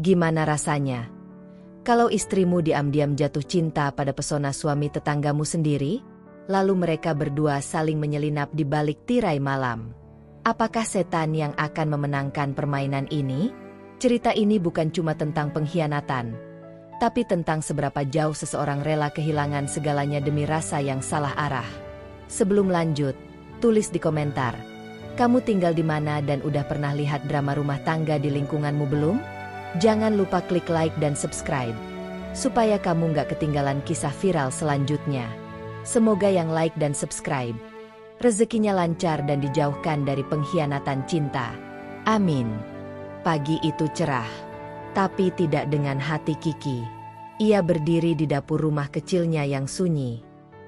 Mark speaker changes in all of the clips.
Speaker 1: Gimana rasanya? Kalau istrimu diam-diam jatuh cinta pada pesona suami tetanggamu sendiri, lalu mereka berdua saling menyelinap di balik tirai malam. Apakah setan yang akan memenangkan permainan ini? Cerita ini bukan cuma tentang pengkhianatan, tapi tentang seberapa jauh seseorang rela kehilangan segalanya demi rasa yang salah arah. Sebelum lanjut, tulis di komentar, kamu tinggal di mana dan udah pernah lihat drama rumah tangga di lingkunganmu belum? Jangan lupa klik like dan subscribe, supaya kamu nggak ketinggalan kisah viral selanjutnya. Semoga yang like dan subscribe, rezekinya lancar dan dijauhkan dari pengkhianatan cinta. Amin. Pagi itu cerah, tapi tidak dengan hati Kiki. Ia berdiri di dapur rumah kecilnya yang sunyi.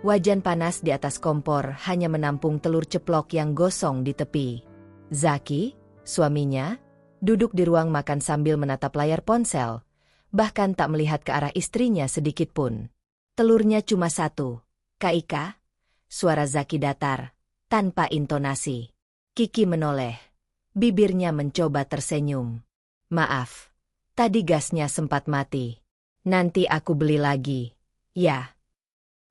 Speaker 1: Wajan panas di atas kompor hanya menampung telur ceplok yang gosong di tepi. Zaki, suaminya, duduk di ruang makan sambil menatap layar ponsel, bahkan tak melihat ke arah istrinya sedikit pun. Telurnya cuma satu. Kak Ika? Suara Zaki datar, tanpa intonasi. Kiki menoleh. Bibirnya mencoba tersenyum. Maaf, tadi gasnya sempat mati. Nanti aku beli lagi. Ya.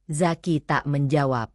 Speaker 1: Zaki tak menjawab.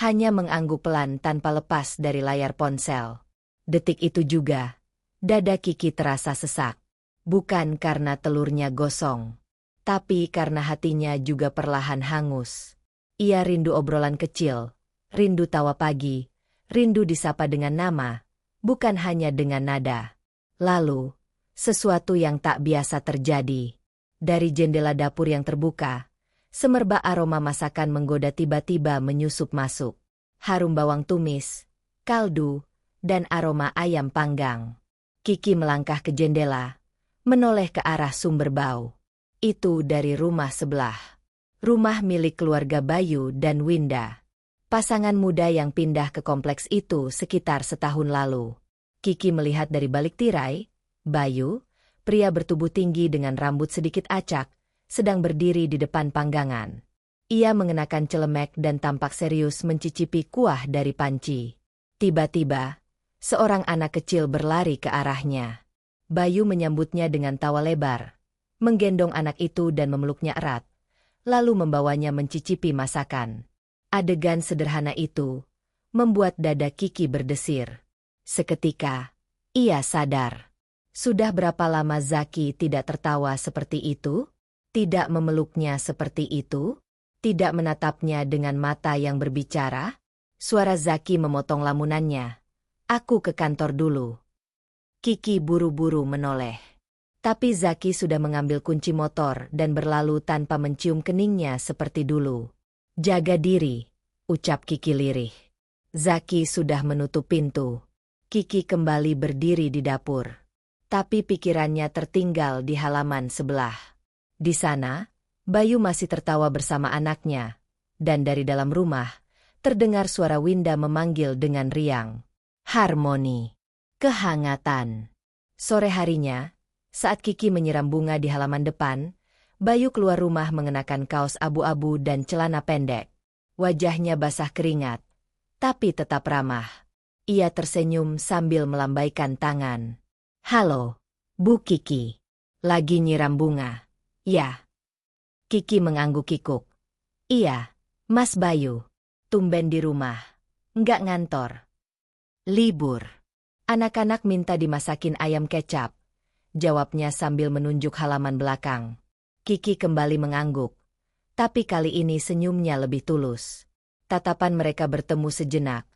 Speaker 1: Hanya mengangguk pelan tanpa lepas dari layar ponsel. Detik itu juga, dada Kiki terasa sesak. Bukan karena telurnya gosong, tapi karena hatinya juga perlahan hangus. Ia rindu obrolan kecil, rindu tawa pagi, rindu disapa dengan nama, bukan hanya dengan nada. Lalu, sesuatu yang tak biasa terjadi. Dari jendela dapur yang terbuka, semerbak aroma masakan menggoda tiba-tiba menyusup masuk. Harum bawang tumis, kaldu, dan aroma ayam panggang. Kiki melangkah ke jendela, menoleh ke arah sumber bau. Itu dari rumah sebelah. Rumah milik keluarga Bayu dan Winda. Pasangan muda yang pindah ke kompleks itu sekitar setahun lalu. Kiki melihat dari balik tirai, Bayu, pria bertubuh tinggi dengan rambut sedikit acak, sedang berdiri di depan panggangan. Ia mengenakan celemek dan tampak serius mencicipi kuah dari panci. Tiba-tiba, seorang anak kecil berlari ke arahnya. Bayu menyambutnya dengan tawa lebar, menggendong anak itu dan memeluknya erat, lalu membawanya mencicipi masakan. Adegan sederhana itu membuat dada Kiki berdesir. Seketika, ia sadar. Sudah berapa lama Zaki tidak tertawa seperti itu? Tidak memeluknya seperti itu? Tidak menatapnya dengan mata yang berbicara? Suara Zaki memotong lamunannya. Aku ke kantor dulu. Kiki buru-buru menoleh. Tapi Zaki sudah mengambil kunci motor dan berlalu tanpa mencium keningnya seperti dulu. Jaga diri, ucap Kiki lirih. Zaki sudah menutup pintu. Kiki kembali berdiri di dapur. Tapi pikirannya tertinggal di halaman sebelah. Di sana, Bayu masih tertawa bersama anaknya. Dan dari dalam rumah, terdengar suara Winda memanggil dengan riang. Harmoni. Kehangatan. Sore harinya, saat Kiki menyiram bunga di halaman depan, Bayu keluar rumah mengenakan kaos abu-abu dan celana pendek. Wajahnya basah keringat, tapi tetap ramah. Ia tersenyum sambil melambaikan tangan. Halo, Bu Kiki. Lagi nyiram bunga? Ya. Kiki mengangguk kikuk. Iya, Mas Bayu. Tumben di rumah. Nggak ngantor. Libur. Anak-anak minta dimasakin ayam kecap. Jawabnya sambil menunjuk halaman belakang. Kiki kembali mengangguk. Tapi kali ini senyumnya lebih tulus. Tatapan mereka bertemu sejenak.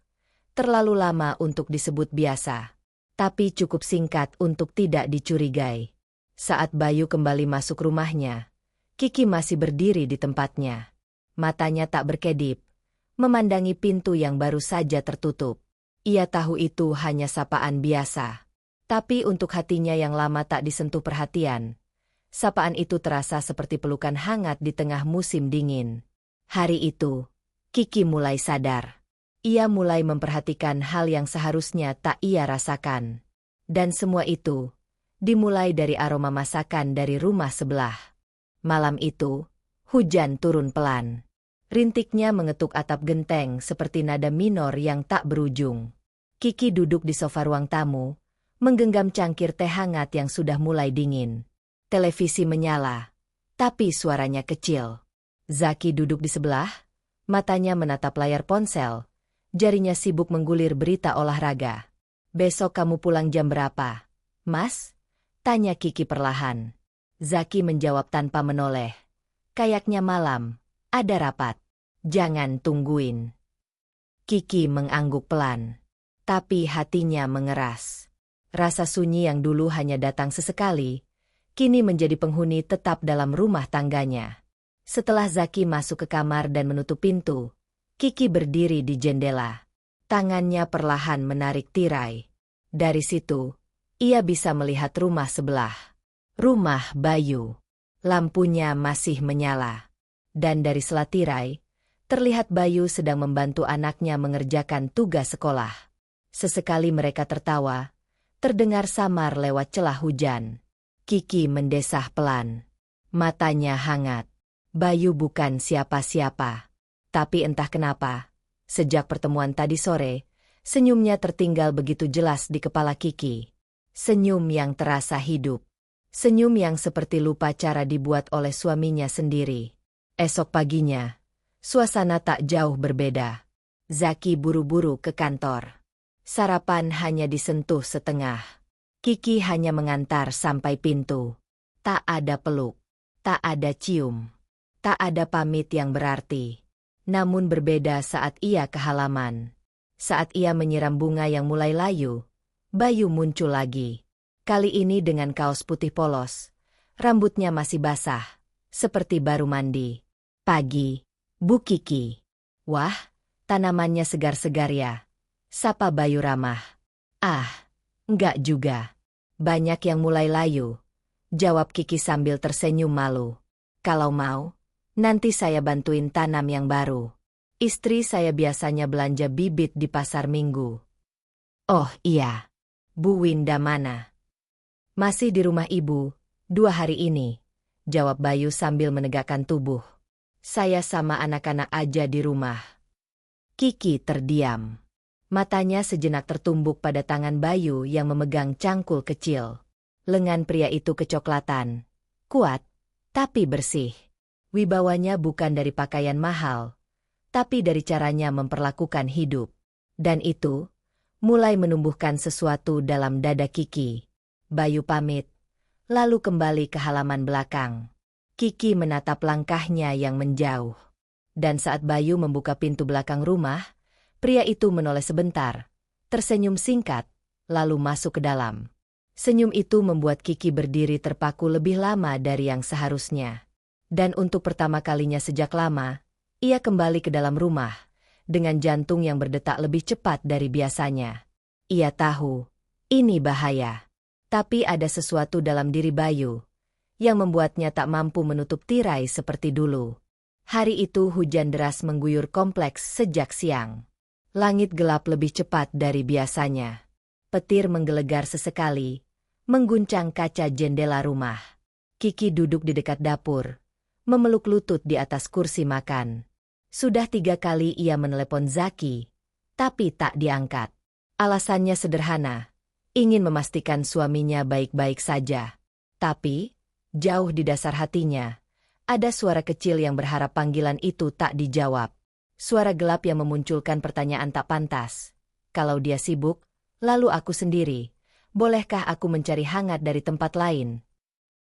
Speaker 1: Terlalu lama untuk disebut biasa. Tapi cukup singkat untuk tidak dicurigai. Saat Bayu kembali masuk rumahnya, Kiki masih berdiri di tempatnya. Matanya tak berkedip, memandangi pintu yang baru saja tertutup. Ia tahu itu hanya sapaan biasa. Tapi untuk hatinya yang lama tak disentuh perhatian, sapaan itu terasa seperti pelukan hangat di tengah musim dingin. Hari itu, Kiki mulai sadar. Ia mulai memperhatikan hal yang seharusnya tak ia rasakan. Dan semua itu dimulai dari aroma masakan dari rumah sebelah. Malam itu, hujan turun pelan. Rintiknya mengetuk atap genteng seperti nada minor yang tak berujung. Kiki duduk di sofa ruang tamu, menggenggam cangkir teh hangat yang sudah mulai dingin. Televisi menyala, tapi suaranya kecil. Zaki duduk di sebelah, matanya menatap layar ponsel, jarinya sibuk menggulir berita olahraga. "Besok kamu pulang jam berapa, Mas?" tanya Kiki perlahan. Zaki menjawab tanpa menoleh. "Kayaknya malam, ada rapat. Jangan tungguin." Kiki mengangguk pelan, tapi hatinya mengeras. Rasa sunyi yang dulu hanya datang sesekali, kini menjadi penghuni tetap dalam rumah tangganya. Setelah Zaki masuk ke kamar dan menutup pintu, Kiki berdiri di jendela. Tangannya perlahan menarik tirai. Dari situ, ia bisa melihat rumah sebelah. Rumah Bayu. Lampunya masih menyala. Dan dari sela tirai, terlihat Bayu sedang membantu anaknya mengerjakan tugas sekolah. Sesekali mereka tertawa, terdengar samar lewat celah hujan. Kiki mendesah pelan. Matanya hangat. Bayu bukan siapa-siapa. Tapi entah kenapa, sejak pertemuan tadi sore, senyumnya tertinggal begitu jelas di kepala Kiki. Senyum yang terasa hidup. Senyum yang seperti lupa cara dibuat oleh suaminya sendiri. Esok paginya, suasana tak jauh berbeda. Zaki buru-buru ke kantor. Sarapan hanya disentuh setengah. Kiki hanya mengantar sampai pintu. Tak ada peluk, tak ada cium, tak ada pamit yang berarti. Namun berbeda saat ia ke halaman. Saat ia menyiram bunga yang mulai layu, Bayu muncul lagi. Kali ini dengan kaos putih polos. Rambutnya masih basah, seperti baru mandi. "Pagi, Bu Kiki." "Wah, tanamannya segar-segar ya," sapa Bayu ramah. "Ah, enggak juga. Banyak yang mulai layu," jawab Kiki sambil tersenyum malu. "Kalau mau, nanti saya bantuin tanam yang baru. Istri saya biasanya belanja bibit di pasar minggu." "Oh iya, Bu Winda mana?" "Masih di rumah ibu, 2 hari ini," jawab Bayu sambil menegakkan tubuh. "Saya sama anak-anak aja di rumah." Kiki terdiam. Matanya sejenak tertumbuk pada tangan Bayu yang memegang cangkul kecil. Lengan pria itu kecoklatan. Kuat, tapi bersih. Wibawanya bukan dari pakaian mahal, tapi dari caranya memperlakukan hidup. Dan itu mulai menumbuhkan sesuatu dalam dada Kiki. Bayu pamit, lalu kembali ke halaman belakang. Kiki menatap langkahnya yang menjauh. Dan saat Bayu membuka pintu belakang rumah, pria itu menoleh sebentar, tersenyum singkat, lalu masuk ke dalam. Senyum itu membuat Kiki berdiri terpaku lebih lama dari yang seharusnya. Dan untuk pertama kalinya sejak lama, ia kembali ke dalam rumah, dengan jantung yang berdetak lebih cepat dari biasanya. Ia tahu, ini bahaya. Tapi ada sesuatu dalam diri Bayu, yang membuatnya tak mampu menutup tirai seperti dulu. Hari itu hujan deras mengguyur kompleks sejak siang. Langit gelap lebih cepat dari biasanya. Petir menggelegar sesekali, mengguncang kaca jendela rumah. Kiki duduk di dekat dapur, memeluk lutut di atas kursi makan. Sudah 3 kali ia menelepon Zaki, tapi tak diangkat. Alasannya sederhana, ingin memastikan suaminya baik-baik saja. Tapi, jauh di dasar hatinya, ada suara kecil yang berharap panggilan itu tak dijawab. Suara gelap yang memunculkan pertanyaan tak pantas. Kalau dia sibuk, lalu aku sendiri, bolehkah aku mencari hangat dari tempat lain?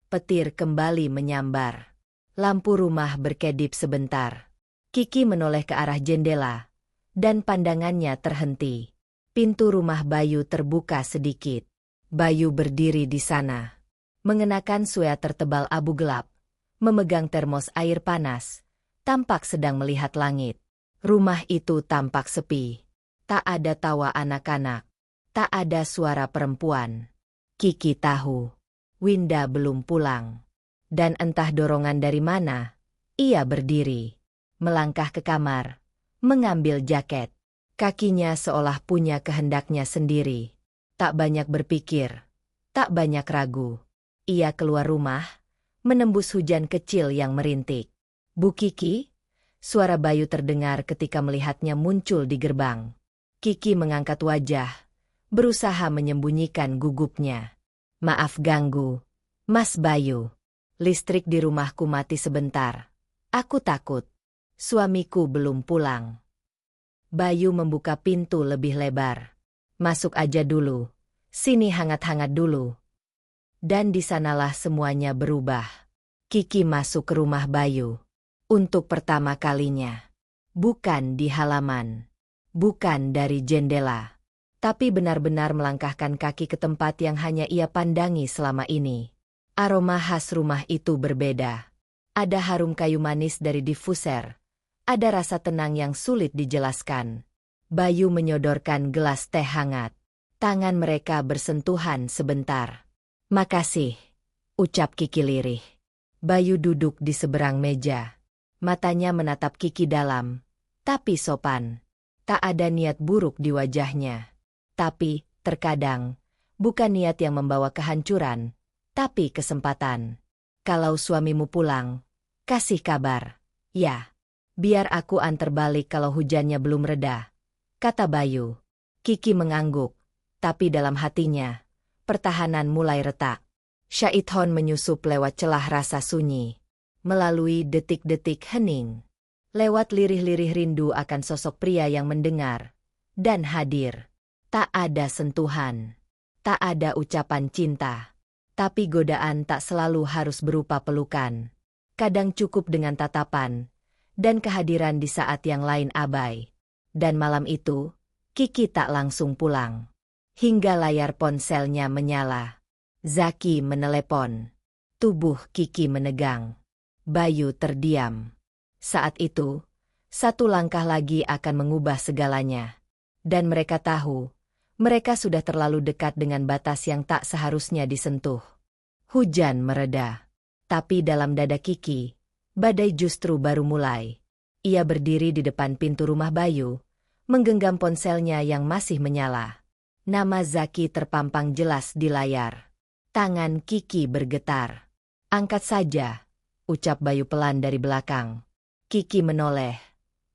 Speaker 1: Petir kembali menyambar. Lampu rumah berkedip sebentar. Kiki menoleh ke arah jendela, dan pandangannya terhenti. Pintu rumah Bayu terbuka sedikit. Bayu berdiri di sana, mengenakan sweater tebal abu gelap, memegang termos air panas, tampak sedang melihat langit. Rumah itu tampak sepi. Tak ada tawa anak-anak, tak ada suara perempuan. Kiki tahu, Winda belum pulang. Dan entah dorongan dari mana, ia berdiri, melangkah ke kamar, mengambil jaket. Kakinya seolah punya kehendaknya sendiri. Tak banyak berpikir, tak banyak ragu. Ia keluar rumah, menembus hujan kecil yang merintik. "Bu Kiki?" Suara Bayu terdengar ketika melihatnya muncul di gerbang. Kiki mengangkat wajah, berusaha menyembunyikan gugupnya. "Maaf ganggu, Mas Bayu, listrik di rumahku mati sebentar. Aku takut. Suamiku belum pulang. Bayu membuka pintu lebih lebar. Masuk aja dulu. Sini hangat-hangat dulu. Dan di sanalah semuanya berubah. Kiki masuk ke rumah Bayu. Untuk pertama kalinya. Bukan di halaman. Bukan dari jendela. Tapi benar-benar melangkahkan kaki ke tempat yang hanya ia pandangi selama ini. Aroma khas rumah itu berbeda. Ada harum kayu manis dari diffuser. Ada rasa tenang yang sulit dijelaskan. Bayu menyodorkan gelas teh hangat. Tangan mereka bersentuhan sebentar. Makasih, ucap Kiki lirih. Bayu duduk di seberang meja. Matanya menatap Kiki dalam, tapi sopan. Tak ada niat buruk di wajahnya. Tapi, terkadang, bukan niat yang membawa kehancuran, tapi kesempatan. Kalau suamimu pulang, kasih kabar. Ya, biar aku antar balik kalau hujannya belum reda, kata Bayu. Kiki mengangguk, tapi dalam hatinya, pertahanan mulai retak. Syaiton menyusup lewat celah rasa sunyi. Melalui detik-detik hening. Lewat lirih-lirih rindu akan sosok pria yang mendengar dan hadir. Tak ada sentuhan. Tak ada ucapan cinta. Tapi godaan tak selalu harus berupa pelukan. Kadang cukup dengan tatapan. Dan kehadiran di saat yang lain abai. Dan malam itu, Kiki tak langsung pulang. Hingga layar ponselnya menyala. Zaki menelepon. Tubuh Kiki menegang. Bayu terdiam. Saat itu, satu langkah lagi akan mengubah segalanya. Dan mereka tahu, mereka sudah terlalu dekat dengan batas yang tak seharusnya disentuh. Hujan mereda. Tapi dalam dada Kiki, badai justru baru mulai. Ia berdiri di depan pintu rumah Bayu, menggenggam ponselnya yang masih menyala. Nama Zaki terpampang jelas di layar. Tangan Kiki bergetar. Angkat saja, ucap Bayu pelan dari belakang. Kiki menoleh.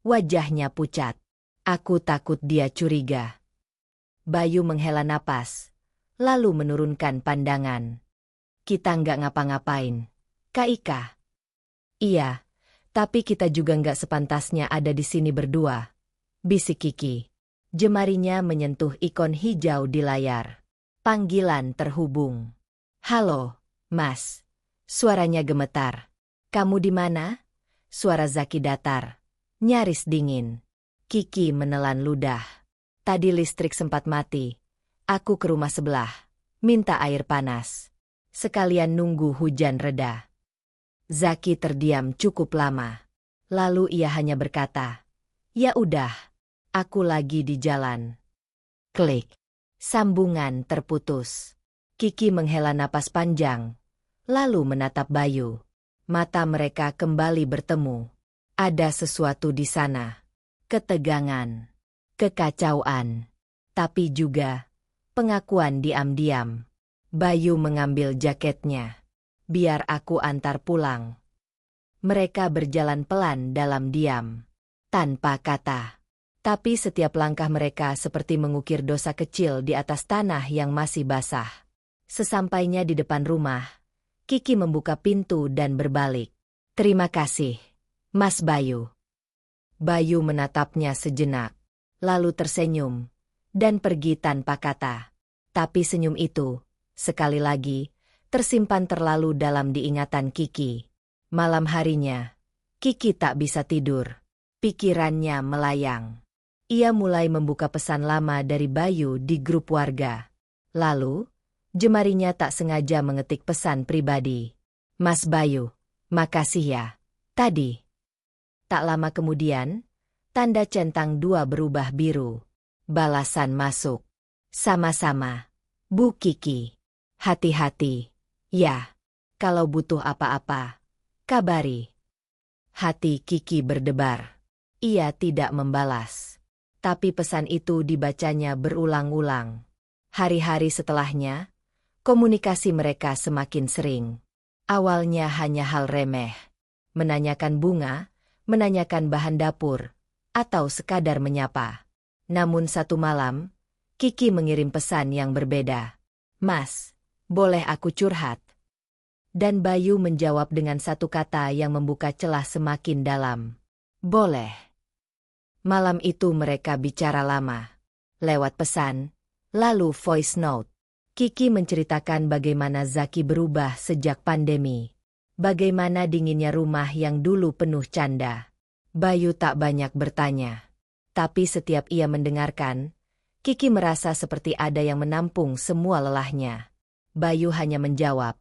Speaker 1: Wajahnya pucat. Aku takut dia curiga. Bayu menghela napas, lalu menurunkan pandangan. Kita nggak ngapa-ngapain. Kak Ika. Iya, tapi kita juga nggak sepantasnya ada di sini berdua. Bisik Kiki. Jemarinya menyentuh ikon hijau di layar. Panggilan terhubung. Halo, Mas. Suaranya gemetar. Kamu di mana? Suara Zaki datar. Nyaris dingin. Kiki menelan ludah. Tadi listrik sempat mati. Aku ke rumah sebelah. Minta air panas. Sekalian nunggu hujan reda. Zaki terdiam cukup lama. Lalu ia hanya berkata, "Ya udah, aku lagi di jalan." Klik. Sambungan terputus. Kiki menghela napas panjang, lalu menatap Bayu. Mata mereka kembali bertemu. Ada sesuatu di sana. Ketegangan. Kekacauan. Tapi juga pengakuan diam-diam. Bayu mengambil jaketnya. Biar aku antar pulang. Mereka berjalan pelan dalam diam. Tanpa kata. Tapi setiap langkah mereka seperti mengukir dosa kecil di atas tanah yang masih basah. Sesampainya di depan rumah, Kiki membuka pintu dan berbalik. Terima kasih, Mas Bayu. Bayu menatapnya sejenak, lalu tersenyum, dan pergi tanpa kata. Tapi senyum itu, sekali lagi, tersimpan terlalu dalam diingatan Kiki. Malam harinya, Kiki tak bisa tidur. Pikirannya melayang. Ia mulai membuka pesan lama dari Bayu di grup warga. Lalu, jemarinya tak sengaja mengetik pesan pribadi. Mas Bayu, makasih ya. Tadi. Tak lama kemudian, tanda centang 2 berubah biru. Balasan masuk. Sama-sama. Bu Kiki. Hati-hati. Ya. Kalau butuh apa-apa, kabari. Hati Kiki berdebar. Ia tidak membalas. Tapi pesan itu dibacanya berulang-ulang. Hari-hari setelahnya, komunikasi mereka semakin sering. Awalnya hanya hal remeh. Menanyakan bunga, menanyakan bahan dapur, atau sekadar menyapa. Namun satu malam, Kiki mengirim pesan yang berbeda. Mas, boleh aku curhat? Dan Bayu menjawab dengan satu kata yang membuka celah semakin dalam. Boleh. Malam itu mereka bicara lama. Lewat pesan, lalu voice note. Kiki menceritakan bagaimana Zaki berubah sejak pandemi. Bagaimana dinginnya rumah yang dulu penuh canda. Bayu tak banyak bertanya. Tapi setiap ia mendengarkan, Kiki merasa seperti ada yang menampung semua lelahnya. Bayu hanya menjawab,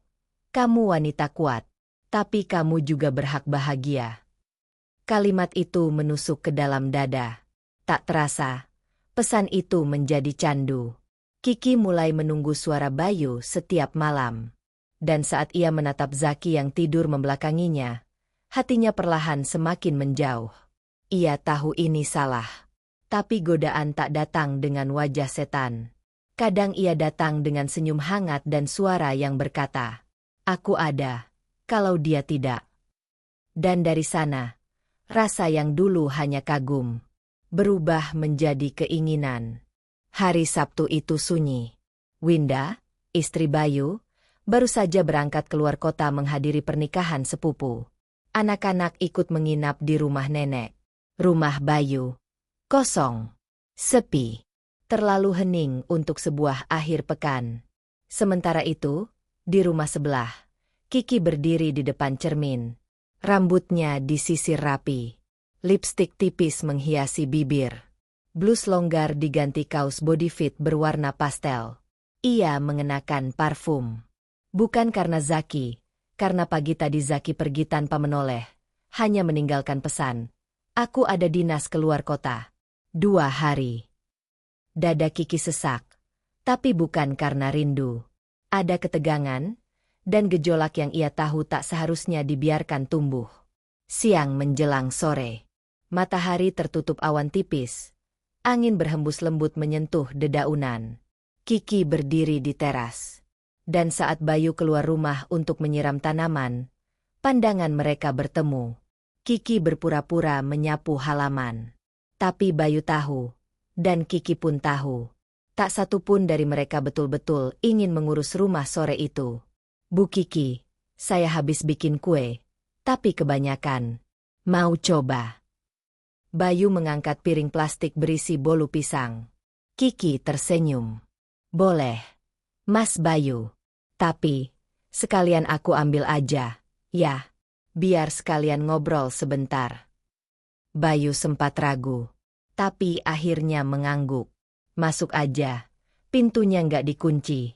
Speaker 1: "Kamu wanita kuat, tapi kamu juga berhak bahagia." Kalimat itu menusuk ke dalam dada. Tak terasa, pesan itu menjadi candu. Kiki mulai menunggu suara Bayu setiap malam. Dan saat ia menatap Zaki yang tidur membelakanginya, hatinya perlahan semakin menjauh. Ia tahu ini salah. Tapi godaan tak datang dengan wajah setan. Kadang ia datang dengan senyum hangat dan suara yang berkata, "Aku ada, kalau dia tidak." Dan dari sana, rasa yang dulu hanya kagum, berubah menjadi keinginan. Hari Sabtu itu sunyi. Winda, istri Bayu, baru saja berangkat keluar kota menghadiri pernikahan sepupu. Anak-anak ikut menginap di rumah nenek. Rumah Bayu kosong, sepi, terlalu hening untuk sebuah akhir pekan. Sementara itu, di rumah sebelah, Kiki berdiri di depan cermin. Rambutnya disisir rapi. Lipstik tipis menghiasi bibir. Blus longgar diganti kaos body fit berwarna pastel. Ia mengenakan parfum. Bukan karena Zaki, karena pagi tadi Zaki pergi tanpa menoleh. Hanya meninggalkan pesan, "Aku ada dinas keluar kota. 2 hari." Dada Kiki sesak, tapi bukan karena rindu. Ada ketegangan, dan gejolak yang ia tahu tak seharusnya dibiarkan tumbuh. Siang menjelang sore. Matahari tertutup awan tipis. Angin berhembus lembut menyentuh dedaunan. Kiki berdiri di teras. Dan saat Bayu keluar rumah untuk menyiram tanaman, pandangan mereka bertemu. Kiki berpura-pura menyapu halaman. Tapi Bayu tahu, dan Kiki pun tahu. Tak satu pun dari mereka betul-betul ingin mengurus rumah sore itu. "Bu Kiki, saya habis bikin kue, tapi kebanyakan. Mau coba?" Bayu mengangkat piring plastik berisi bolu pisang. Kiki tersenyum. "Boleh, Mas Bayu. Tapi, sekalian aku ambil aja, ya. Biar sekalian ngobrol sebentar." Bayu sempat ragu, tapi akhirnya mengangguk. "Masuk aja, pintunya nggak dikunci."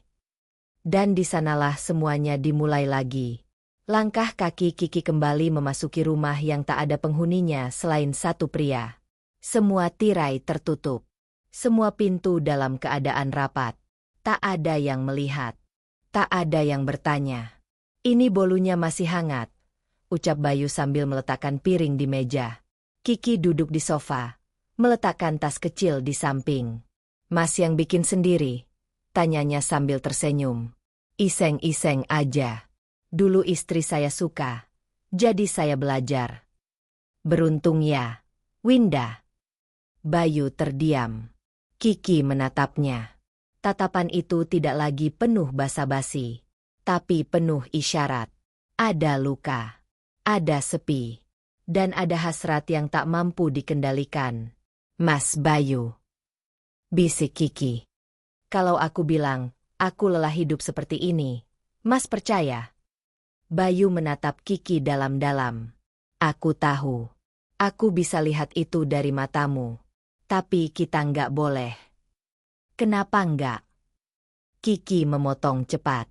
Speaker 1: Dan di sanalah semuanya dimulai lagi. Langkah kaki Kiki kembali memasuki rumah yang tak ada penghuninya selain satu pria. Semua tirai tertutup. Semua pintu dalam keadaan rapat. Tak ada yang melihat. Tak ada yang bertanya. "Ini bolunya masih hangat," ucap Bayu sambil meletakkan piring di meja. Kiki duduk di sofa, meletakkan tas kecil di samping. "Mas yang bikin sendiri?" tanyanya sambil tersenyum. "Iseng-iseng aja. Dulu istri saya suka, jadi saya belajar." "Beruntung ya, Winda." Bayu terdiam. Kiki menatapnya. Tatapan itu tidak lagi penuh basa-basi, tapi penuh isyarat. Ada luka, ada sepi, dan ada hasrat yang tak mampu dikendalikan. "Mas Bayu," bisik Kiki. "Kalau aku bilang, aku lelah hidup seperti ini, Mas percaya?" Bayu menatap Kiki dalam-dalam. "Aku tahu. Aku bisa lihat itu dari matamu. Tapi kita nggak boleh." "Kenapa nggak?" Kiki memotong cepat.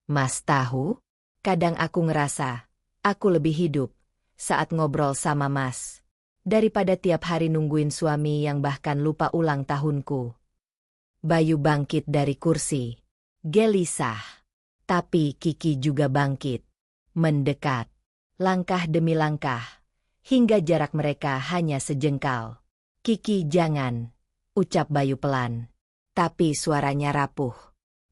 Speaker 1: "Mas tahu? Kadang aku ngerasa, aku lebih hidup saat ngobrol sama Mas, daripada tiap hari nungguin suami yang bahkan lupa ulang tahunku." Bayu bangkit dari kursi. Gelisah. Tapi Kiki juga bangkit. Mendekat. Langkah demi langkah. Hingga jarak mereka hanya sejengkal. "Kiki jangan," ucap Bayu pelan. Tapi suaranya rapuh.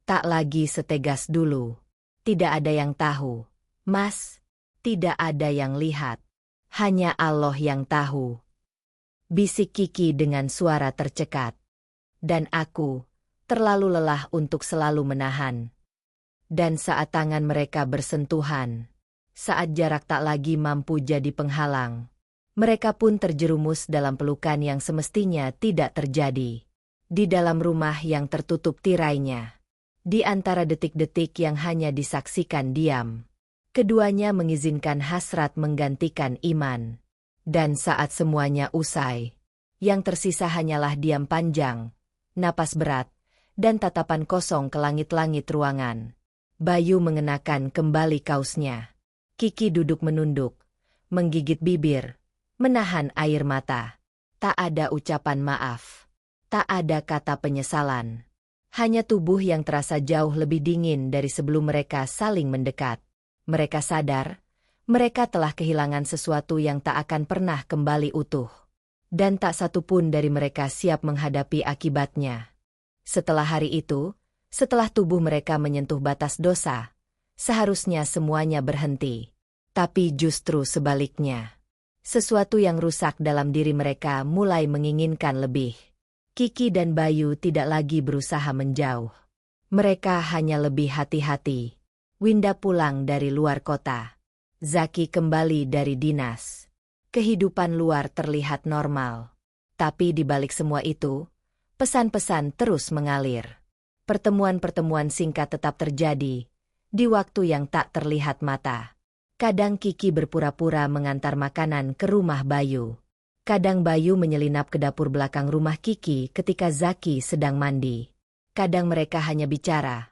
Speaker 1: Tak lagi setegas dulu. "Tidak ada yang tahu, Mas. Tidak ada yang lihat. Hanya Allah yang tahu." Bisik Kiki dengan suara tercekat. "Dan aku terlalu lelah untuk selalu menahan." Dan saat tangan mereka bersentuhan, saat jarak tak lagi mampu jadi penghalang, mereka pun terjerumus dalam pelukan yang semestinya tidak terjadi. Di dalam rumah yang tertutup tirainya, di antara detik-detik yang hanya disaksikan diam, keduanya mengizinkan hasrat menggantikan iman. Dan saat semuanya usai, yang tersisa hanyalah diam panjang, napas berat, dan tatapan kosong ke langit-langit ruangan. Bayu mengenakan kembali kaosnya. Kiki duduk menunduk, menggigit bibir, menahan air mata. Tak ada ucapan maaf. Tak ada kata penyesalan. Hanya tubuh yang terasa jauh lebih dingin dari sebelum mereka saling mendekat. Mereka sadar, mereka telah kehilangan sesuatu yang tak akan pernah kembali utuh. Dan tak satu pun dari mereka siap menghadapi akibatnya. Setelah hari itu, setelah tubuh mereka menyentuh batas dosa, seharusnya semuanya berhenti. Tapi justru sebaliknya. Sesuatu yang rusak dalam diri mereka mulai menginginkan lebih. Kiki dan Bayu tidak lagi berusaha menjauh. Mereka hanya lebih hati-hati. Winda pulang dari luar kota. Zaki kembali dari dinas. Kehidupan luar terlihat normal. Tapi di balik semua itu, pesan-pesan terus mengalir. Pertemuan-pertemuan singkat tetap terjadi, di waktu yang tak terlihat mata. Kadang Kiki berpura-pura mengantar makanan ke rumah Bayu. Kadang Bayu menyelinap ke dapur belakang rumah Kiki ketika Zaki sedang mandi. Kadang mereka hanya bicara,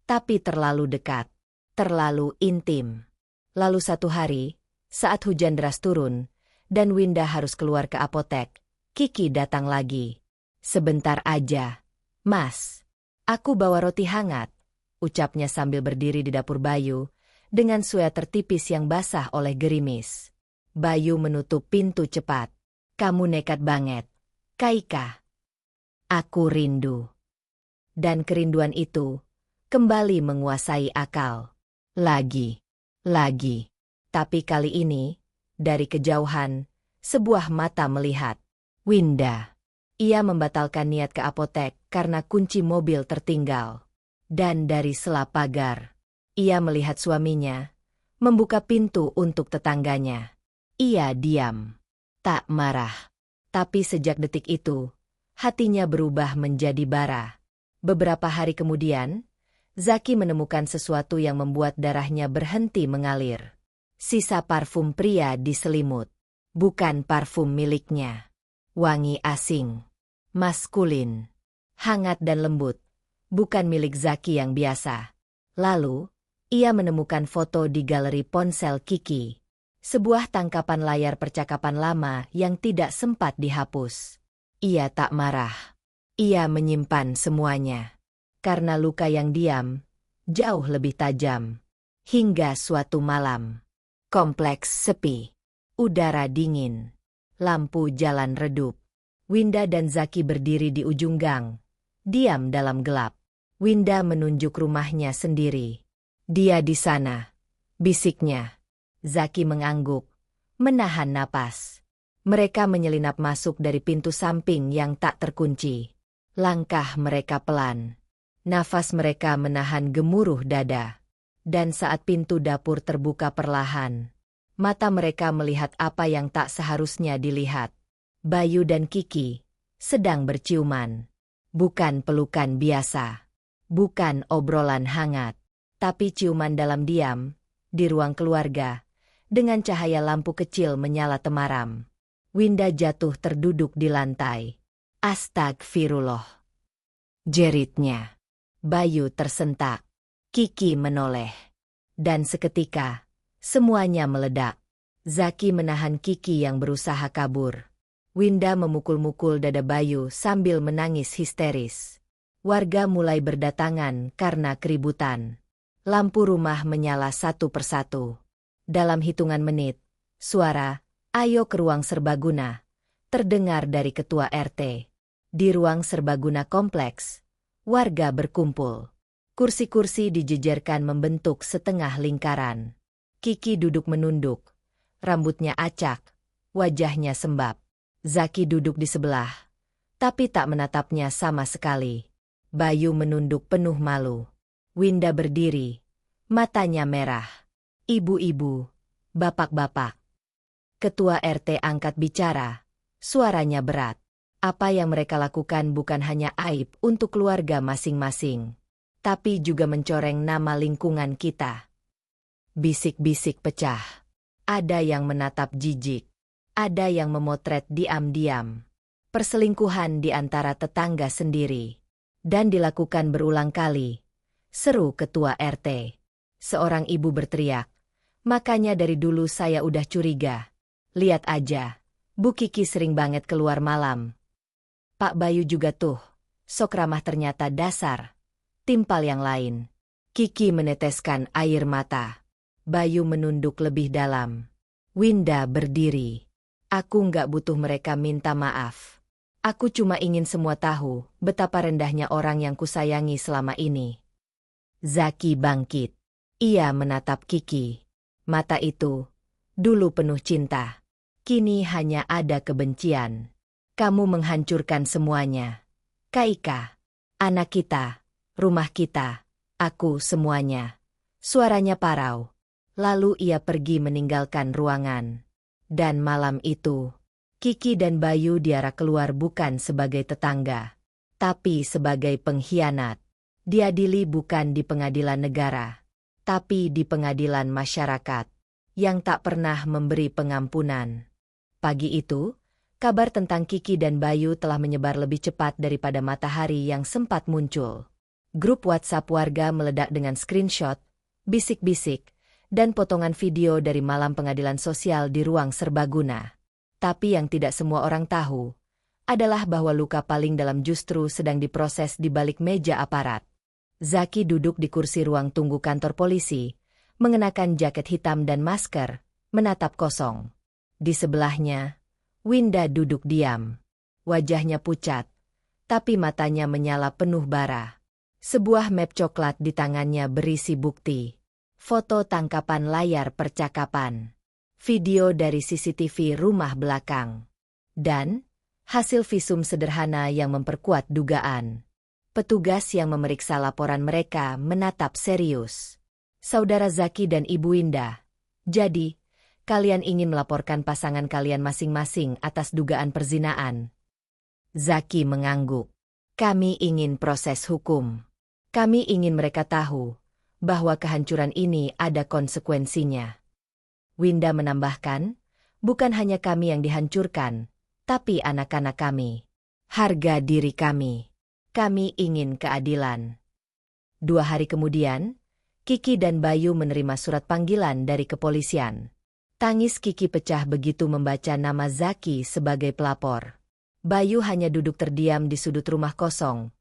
Speaker 1: tapi terlalu dekat, terlalu intim. Lalu satu hari, saat hujan deras turun, dan Winda harus keluar ke apotek, Kiki datang lagi. Sebentar aja. Mas, aku bawa roti hangat, ucapnya sambil berdiri di dapur Bayu, dengan sweater tipis yang basah oleh gerimis. Bayu menutup pintu cepat. Kamu nekat banget, Kaika. Aku rindu. Dan kerinduan itu kembali menguasai akal. Lagi. Tapi kali ini, dari kejauhan, sebuah mata melihat. Winda. Ia membatalkan niat ke apotek karena kunci mobil tertinggal. Dan dari sela pagar, ia melihat suaminya membuka pintu untuk tetangganya. Ia diam. Tak marah. Tapi sejak detik itu, hatinya berubah menjadi bara. Beberapa hari kemudian, Zaki menemukan sesuatu yang membuat darahnya berhenti mengalir. Sisa parfum pria di selimut. Bukan parfum miliknya. Wangi asing. Maskulin. Hangat dan lembut. Bukan milik Zaki yang biasa. Lalu, ia menemukan foto di galeri ponsel Kiki. Sebuah tangkapan layar percakapan lama yang tidak sempat dihapus. Ia tak marah. Ia menyimpan semuanya. Karena luka yang diam, jauh lebih tajam. Hingga suatu malam. Kompleks sepi. Udara dingin. Lampu jalan redup. Winda dan Zaki berdiri di ujung gang. Diam dalam gelap. Winda menunjuk rumahnya sendiri. Dia di sana. Bisiknya. Zaki mengangguk. Menahan napas. Mereka menyelinap masuk dari pintu samping yang tak terkunci. Langkah mereka pelan. Nafas mereka menahan gemuruh dada. Dan saat pintu dapur terbuka perlahan, mata mereka melihat apa yang tak seharusnya dilihat. Bayu dan Kiki sedang berciuman. Bukan pelukan biasa. Bukan obrolan hangat. Tapi ciuman dalam diam, di ruang keluarga, dengan cahaya lampu kecil menyala temaram. Winda jatuh terduduk di lantai. Astagfirullah. Jeritnya. Bayu tersentak. Kiki menoleh. Dan seketika, semuanya meledak. Zaki menahan Kiki yang berusaha kabur. Winda memukul-mukul dada Bayu sambil menangis histeris. Warga mulai berdatangan karena keributan. Lampu rumah menyala satu persatu. Dalam hitungan menit, suara, "Ayo ke ruang serbaguna," terdengar dari ketua RT. Di ruang serbaguna kompleks, warga berkumpul. Kursi-kursi dijejerkan membentuk setengah lingkaran. Kiki duduk menunduk. Rambutnya acak, wajahnya sembab. Zaki duduk di sebelah, tapi tak menatapnya sama sekali. Bayu menunduk penuh malu. Winda berdiri, matanya merah. Ibu-ibu, bapak-bapak. Ketua RT angkat bicara, suaranya berat. Apa yang mereka lakukan bukan hanya aib untuk keluarga masing-masing, tapi juga mencoreng nama lingkungan kita. Bisik-bisik pecah. Ada yang menatap jijik. Ada yang memotret diam-diam. Perselingkuhan di antara tetangga sendiri. Dan dilakukan berulang kali. Seru ketua RT. Seorang ibu berteriak. Makanya dari dulu saya udah curiga. Lihat aja, Bu Kiki sering banget keluar malam. Pak Bayu juga tuh. Sok ramah ternyata dasar. Timpal yang lain. Kiki meneteskan air mata. Bayu menunduk lebih dalam. Winda berdiri. Aku nggak butuh mereka minta maaf. Aku cuma ingin semua tahu betapa rendahnya orang yang kusayangi selama ini. Zaki bangkit. Ia menatap Kiki. Mata itu, dulu penuh cinta. Kini hanya ada kebencian. Kamu menghancurkan semuanya. Kaika, anak kita, rumah kita, aku semuanya. Suaranya parau. Lalu ia pergi meninggalkan ruangan. Dan malam itu, Kiki dan Bayu diarak keluar bukan sebagai tetangga, tapi sebagai pengkhianat. Diadili bukan di pengadilan negara, tapi di pengadilan masyarakat, yang tak pernah memberi pengampunan. Pagi itu, kabar tentang Kiki dan Bayu telah menyebar lebih cepat daripada matahari yang sempat muncul. Grup WhatsApp warga meledak dengan screenshot, bisik-bisik, dan potongan video dari malam pengadilan sosial di ruang serbaguna. Tapi yang tidak semua orang tahu adalah bahwa luka paling dalam justru sedang diproses di balik meja aparat. Zaki duduk di kursi ruang tunggu kantor polisi, mengenakan jaket hitam dan masker, menatap kosong. Di sebelahnya, Winda duduk diam. Wajahnya pucat, tapi matanya menyala penuh bara. Sebuah map coklat di tangannya berisi bukti. Foto tangkapan layar percakapan, video dari CCTV rumah belakang, dan hasil visum sederhana yang memperkuat dugaan. Petugas yang memeriksa laporan mereka menatap serius. Saudara Zaki dan Ibu Winda, jadi, kalian ingin melaporkan pasangan kalian masing-masing atas dugaan perzinaan? Zaki mengangguk. Kami ingin proses hukum. Kami ingin mereka tahu bahwa kehancuran ini ada konsekuensinya. Winda menambahkan, bukan hanya kami yang dihancurkan, tapi anak-anak kami. Harga diri kami. Kami ingin keadilan. 2 hari kemudian, Kiki dan Bayu menerima surat panggilan dari kepolisian. Tangis Kiki pecah begitu membaca nama Zaki sebagai pelapor. Bayu hanya duduk terdiam di sudut rumah kosong,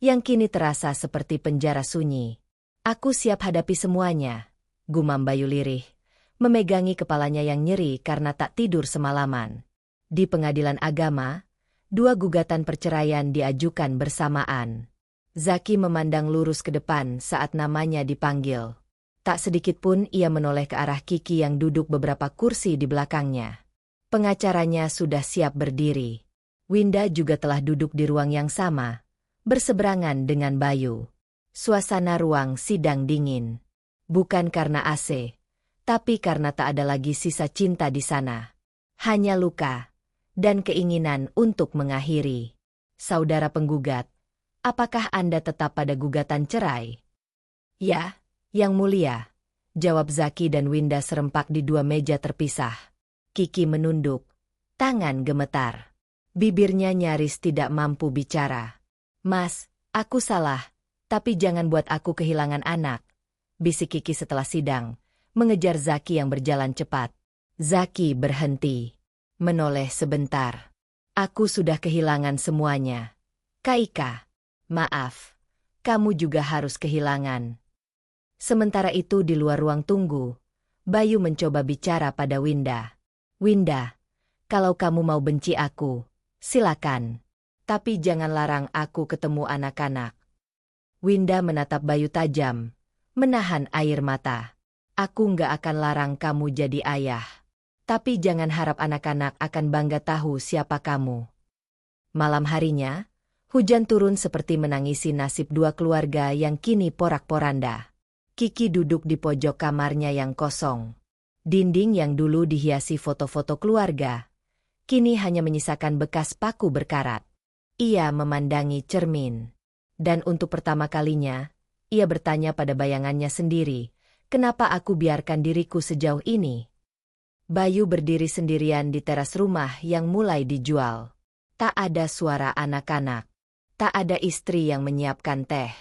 Speaker 1: yang kini terasa seperti penjara sunyi. Aku siap hadapi semuanya, gumam Bayu lirih, memegangi kepalanya yang nyeri karena tak tidur semalaman. Di pengadilan agama, 2 gugatan perceraian diajukan bersamaan. Zaki memandang lurus ke depan saat namanya dipanggil. Tak sedikit pun ia menoleh ke arah Kiki yang duduk beberapa kursi di belakangnya. Pengacaranya sudah siap berdiri. Winda juga telah duduk di ruang yang sama, berseberangan dengan Bayu. Suasana ruang sidang dingin. Bukan karena AC, tapi karena tak ada lagi sisa cinta di sana. Hanya luka dan keinginan untuk mengakhiri. Saudara penggugat, apakah Anda tetap pada gugatan cerai? Ya, Yang Mulia, jawab Zaki dan Winda serempak di 2 meja terpisah. Kiki menunduk, tangan gemetar. Bibirnya nyaris tidak mampu bicara. Mas, aku salah. Tapi jangan buat aku kehilangan anak, bisik Kiki setelah sidang, mengejar Zaki yang berjalan cepat. Zaki berhenti, menoleh sebentar. Aku sudah kehilangan semuanya. Kaika, maaf, kamu juga harus kehilangan. Sementara itu di luar ruang tunggu, Bayu mencoba bicara pada Winda. Winda, kalau kamu mau benci aku, silakan. Tapi jangan larang aku ketemu anak-anak. Winda menatap Bayu tajam, menahan air mata. Aku nggak akan larang kamu jadi ayah. Tapi jangan harap anak-anak akan bangga tahu siapa kamu. Malam harinya, Hujan turun seperti menangisi nasib dua keluarga yang kini porak-poranda. Kiki duduk di pojok kamarnya yang kosong. Dinding yang dulu dihiasi foto-foto keluarga, kini hanya menyisakan bekas paku berkarat. Ia memandangi cermin. Dan untuk pertama kalinya, ia bertanya pada bayangannya sendiri, kenapa aku biarkan diriku sejauh ini? Bayu berdiri sendirian di teras rumah yang mulai dijual. Tak ada suara anak-anak. Tak ada istri yang menyiapkan teh.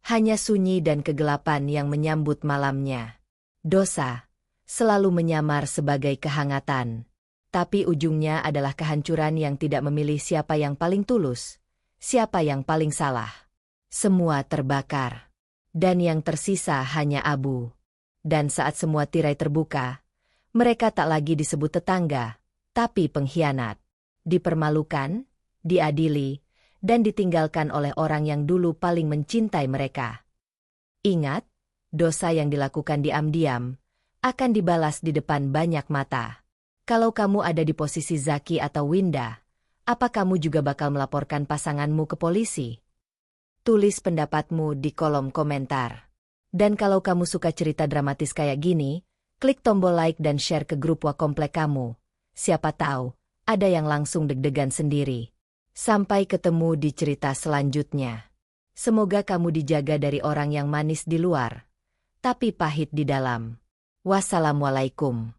Speaker 1: Hanya sunyi dan kegelapan yang menyambut malamnya. Dosa selalu menyamar sebagai kehangatan. Tapi ujungnya adalah kehancuran yang tidak memilih siapa yang paling tulus, siapa yang paling salah. Semua terbakar. Dan yang tersisa hanya abu. Dan saat semua tirai terbuka, mereka tak lagi disebut tetangga, tapi pengkhianat. Dipermalukan, diadili, dan ditinggalkan oleh orang yang dulu paling mencintai mereka. Ingat, dosa yang dilakukan diam-diam akan dibalas di depan banyak mata. Kalau kamu ada di posisi Zaki atau Winda, apa kamu juga bakal melaporkan pasanganmu ke polisi? Tulis pendapatmu di kolom komentar. Dan kalau kamu suka cerita dramatis kayak gini, klik tombol like dan share ke grup Wakomplek kamu. Siapa tahu, ada yang langsung deg-degan sendiri. Sampai ketemu di cerita selanjutnya. Semoga kamu dijaga dari orang yang manis di luar, tapi pahit di dalam. Wassalamualaikum.